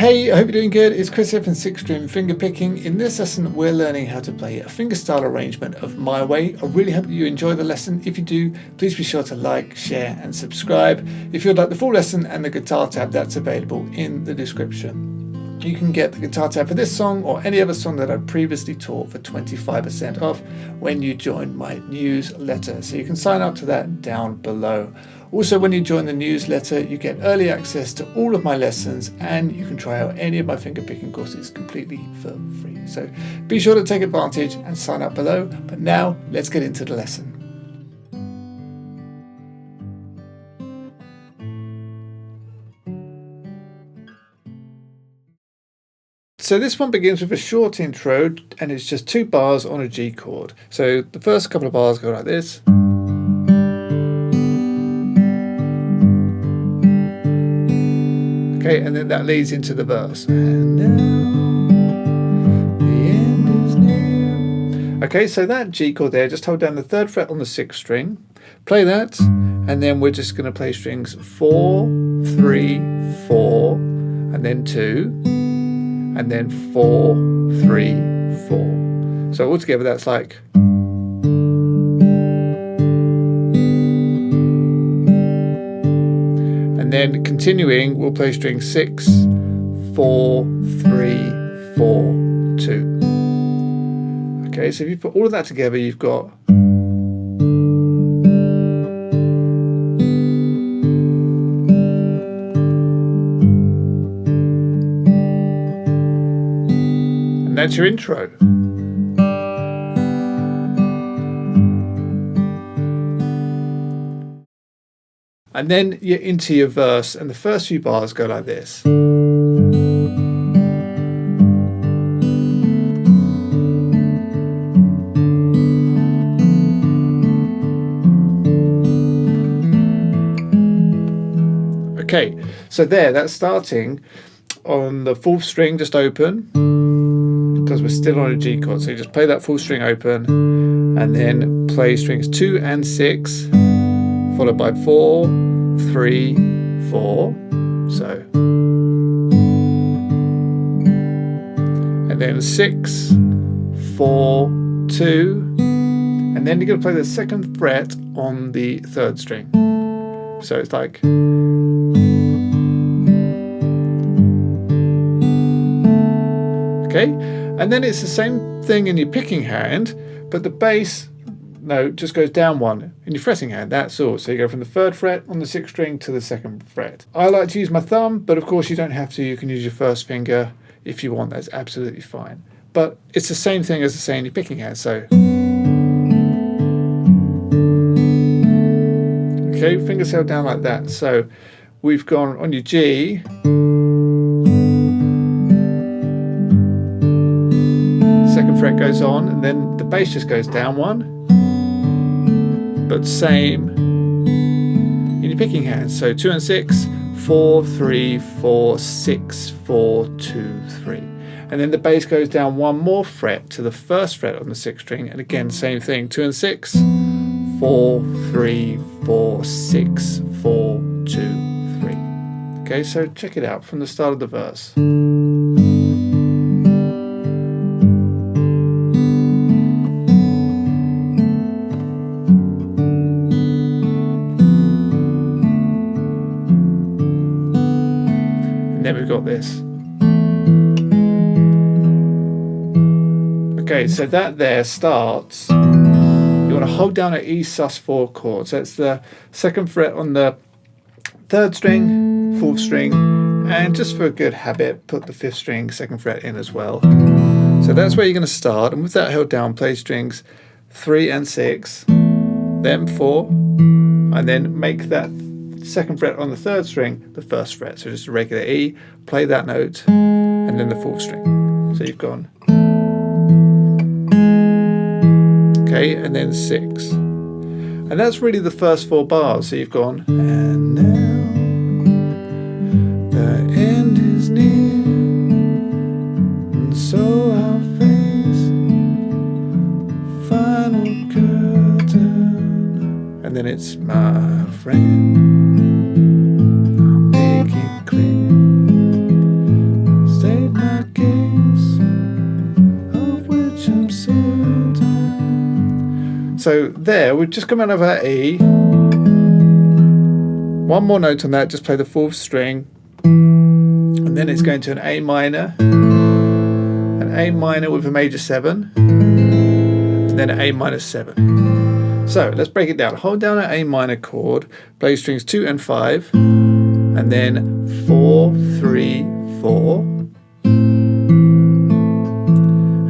Hey, I hope you're doing good. It's Chris here from 6-String Fingerpicking. In this lesson, we're learning how to play a fingerstyle arrangement of My Way. I really hope that you enjoy the lesson. If you do, please be sure to like, share, and subscribe. If you'd like the full lesson and the guitar tab, that's available in the description. You can get the guitar tab for this song or any other song that I've previously taught for 25% off when you join my newsletter. So you can sign up to that down below. Also, when you join the newsletter, you get early access to all of my lessons and you can try out any of my fingerpicking courses completely for free. So be sure to take advantage and sign up below. But now let's get into the lesson. So this one begins with a short intro and it's just 2 bars on a G chord. So the first couple of bars go like this. Okay, and then that leads into the verse. And now the end is near. Okay, so that G chord there, just hold down the 3rd fret on the 6th string, play that, and then we're just going to play strings 4, 3, 4, and then 2, and then 4, 3, 4. So altogether that's like. And then continuing, we'll play string 6, 4, 3, 4, 2. Okay, so if you put all of that together, you've got. And that's your intro. And then you're into your verse, and the first few bars go like this. Okay, so that's starting on the 4th string, just open, because we're still on a G chord. So you just play that 4th string open, and then play strings 2 and 6, followed by 4, 3, 4, so, and then 6, 4, 2, and then you're going to play the 2nd fret on the 3rd string. So it's like, okay, and then it's the same thing in your picking hand, but the bass note just goes down 1 in your fretting hand, that's all. So you go from the 3rd fret on the 6th string to the 2nd fret. I like to use my thumb, but of course you don't have to. You can use your 1st finger if you want, that's absolutely fine. But it's the same thing as the same in your picking hand, so. Okay, fingers held down like that. So we've gone on your G, 2nd fret goes on, and then the bass just goes down 1. But same in your picking hand. So 2 and 6, 4, 3, 4, 6, 4, 2, 3. And then the bass goes down 1 more fret to the 1st fret on the 6th string. And again, same thing, 2 and 6, 4, 3, 4, 6, 4, 2, 3. Okay, so check it out from the start of the verse. Then we've got this. Okay, so that there starts. You want to hold down an E sus4 chord. So it's the 2nd fret on the 3rd string, 4th string, and just for a good habit, put the 5th string, 2nd fret in as well. So that's where you're going to start, and with that held down, play strings 3 and 6, then 4, and then make that 2nd fret on the 3rd string the 1st fret, so just a regular E, play that note, and then the 4th string. So you've gone, okay, and then 6, and that's really the first 4 bars. So you've gone, and now the end is near, and so I'll face final curtain, and then it's my friend. Make it clear So there, we've just come out of our E. One more note on that, just play the 4th string. And then it's going to an A minor with a major 7, and then an A minor 7. So let's break it down. Hold down an A minor chord, play strings 2 and 5, and then 4, 3, 4,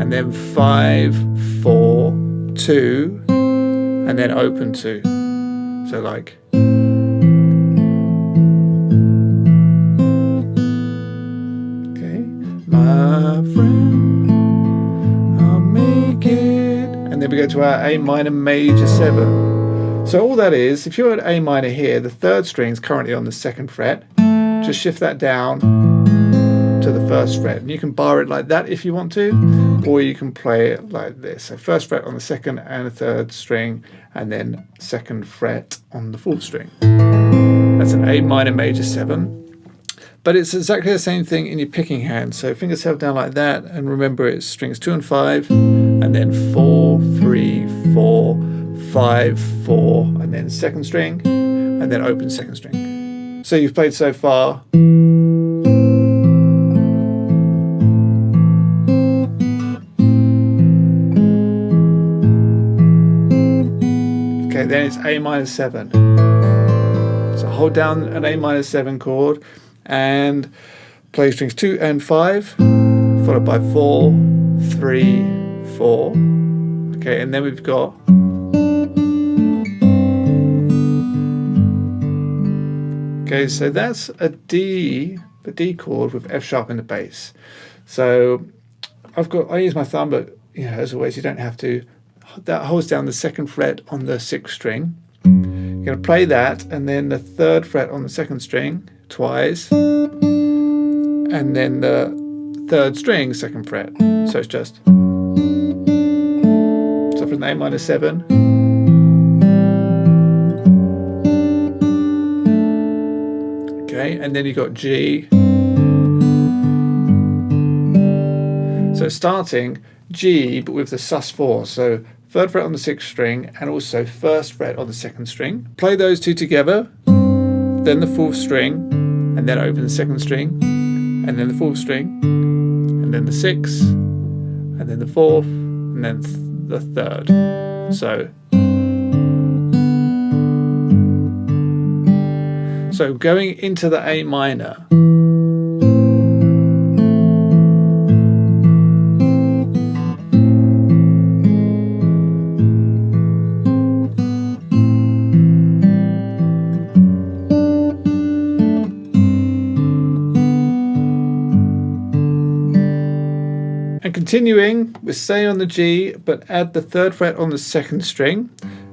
and then 5, 4, 2, and then open 2. So like. My friend, I'll make it. And then we go to our A minor major 7. So all that is, if you're at A minor here, the 3rd string is currently on the 2nd fret. Just shift that down to the 1st fret. And you can bar it like that if you want to, or you can play it like this. So 1st fret on the 2nd and the 3rd string, and then 2nd fret on the 4th string. That's an A minor major 7. But it's exactly the same thing in your picking hand. So fingers held down like that, and remember it's strings 2 and 5, and then 4, 3, 4, 5, 4, and then 2nd string, and then open 2nd string. So you've played so far. Okay, then it's A minor 7. So hold down an A minor 7 chord, and play strings 2 and 5, followed by 4, 3, 4. Okay, and then we've got so that's a D chord with F sharp in the bass. So I use my thumb, but as always, you don't have to. That holds down the 2nd fret on the 6th string. You're going to play that, and then the 3rd fret on the 2nd string twice, and then the 3rd string 2nd fret. So it's just from the A minor 7, okay, and then you got G. So starting G, but with the sus4. So 3rd fret on the 6th string, and also 1st fret on the 2nd string. Play those two together, then the 4th string, and then open the 2nd string, and then the 4th string, and then the 6th, and then the 4th, and then the 3rd. So going into the A minor. And continuing, we stay on the G, but add the 3rd fret on the 2nd string.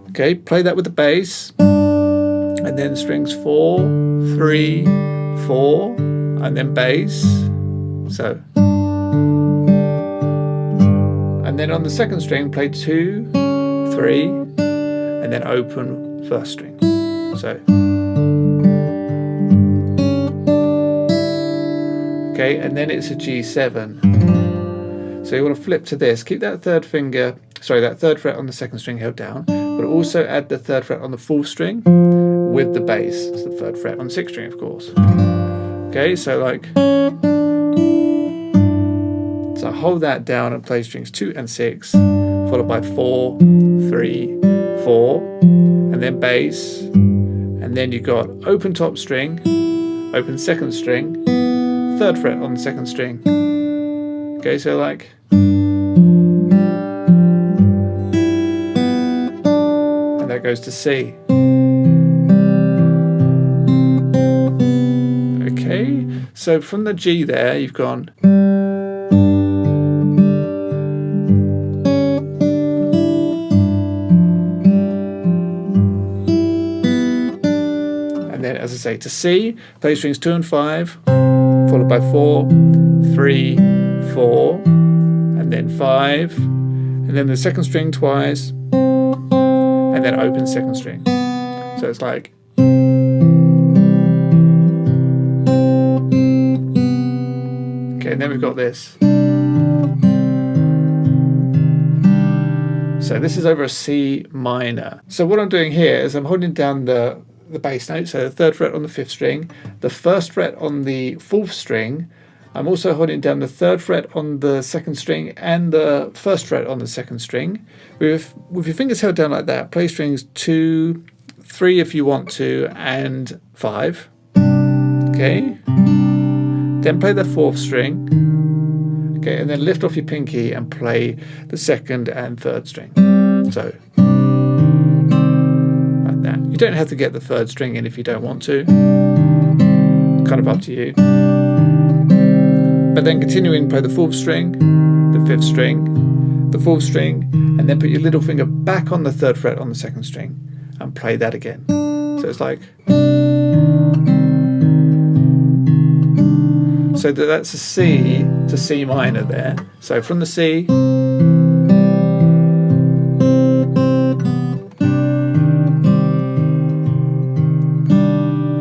Okay, play that with the bass, and then strings 4, 3, 4, and then bass. So, and then on the 2nd string, play 2, 3, and then open 1st string. So, okay, and then it's a G7. So you want to flip to this. Keep that 3rd fret on the 2nd string held down, but also add the 3rd fret on the 4th string with the bass. It's the 3rd fret on the 6th string, of course. Okay, so hold that down and play strings 2 and 6, followed by 4, 3, 4, and then bass, and then you got open top string, open 2nd string, 3rd fret on the 2nd string. Okay, so and that goes to C. Okay, so from the G there, you've gone. And then, as I say, to C, play strings 2 and 5, followed by 4, 3, 4, and then 5, and then the 2nd string twice, and then open 2nd string. So it's like. Okay, and then we've got this. So this is over a C minor. So what I'm doing here is I'm holding down the bass note, so the 3rd fret on the 5th string, the 1st fret on the 4th string. I'm also holding down the 3rd fret on the 2nd string and the 1st fret on the 2nd string. With your fingers held down like that, play strings 2, 3 if you want to, and 5. Okay. Then play the 4th string. Okay, and then lift off your pinky and play the 2nd and 3rd string. So like that. You don't have to get the 3rd string in if you don't want to. Kind of up to you. But then continuing, play the 4th string, the 5th string, the 4th string, and then put your little finger back on the 3rd fret on the 2nd string and play that again. So it's like. So that's a C to C minor there. So from the C.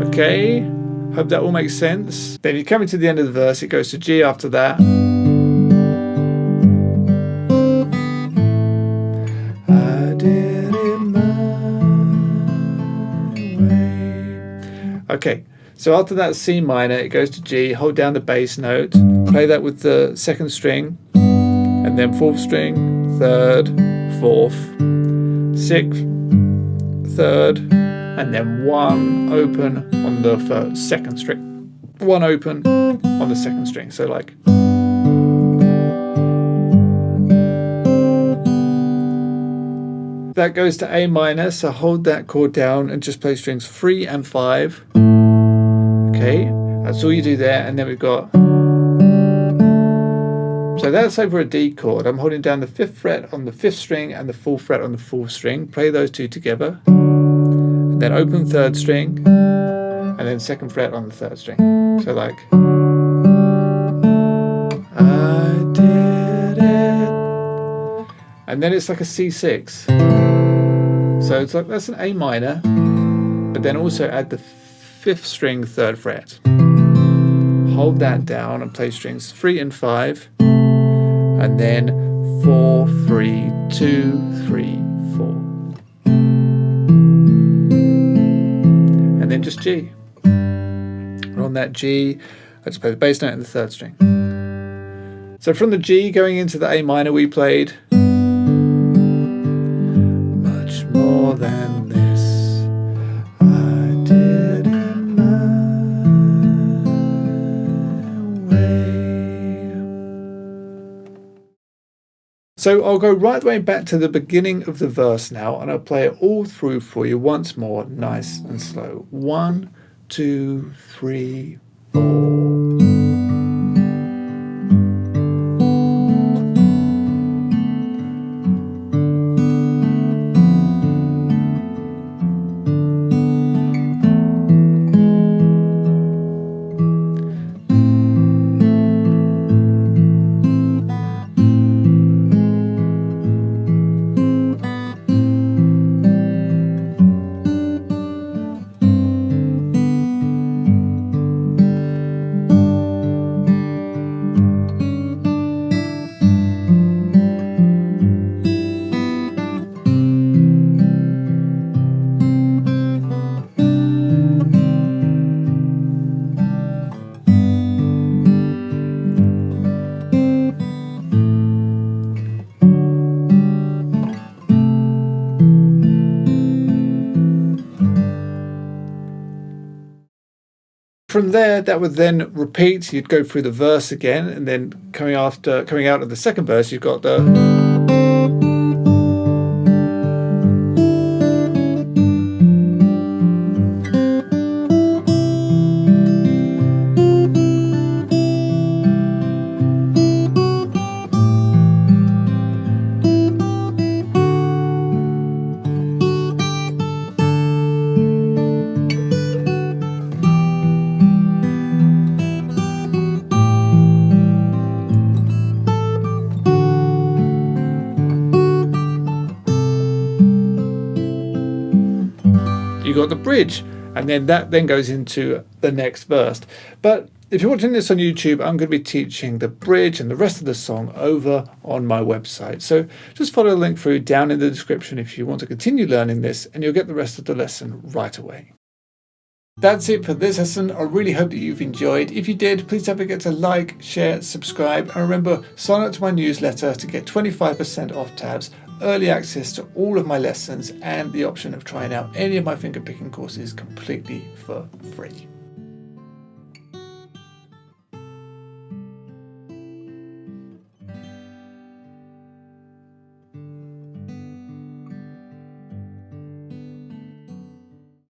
Okay, hope that all makes sense. Then you come into the end of the verse, it goes to G after that. I did it my way. Okay. So after that C minor, it goes to G, hold down the bass note, play that with the 2nd string, and then 4th string, 3rd, 4th, 6th, 3rd, and then 1 open on the 2nd string. 1 open on the 2nd string. So like. That goes to A minor, so hold that chord down and just play strings 3 and 5. Okay, that's all you do there, and then we've got. So that's over a D chord. I'm holding down the 5th fret on the 5th string and the 4th fret on the 4th string. Play those two together. And then open 3rd string, and then 2nd fret on the 3rd string. So like. I did it. And then it's like a C6. So it's like that's an A minor, but then also add the 5th string 3rd fret. Hold that down and play strings 3 and 5, and then 4, 3, 2, 3, 4, and then just G. And on that G, I just play the bass note and the 3rd string. So from the G going into the A minor, we played much more than this. I did it my way. So I'll go right the way back to the beginning of the verse now, and I'll play it all through for you once more, nice and slow. 1, 2, 3, 4. From there, that would then repeat. You'd go through the verse again, and then coming out of the second verse, you've got the. You got the bridge, and then that then goes into the next verse. But If you're watching this on YouTube, I'm going to be teaching the bridge and the rest of the song over on my website. So just follow the link through down in the description if you want to continue learning this, and you'll get the rest of the lesson right away. That's it for this lesson. I really hope that you've enjoyed. If you did, please don't forget to like, share, subscribe, and remember, sign up to my newsletter to get 25% off tabs, early access to all of my lessons, and the option of trying out any of my fingerpicking courses completely for free.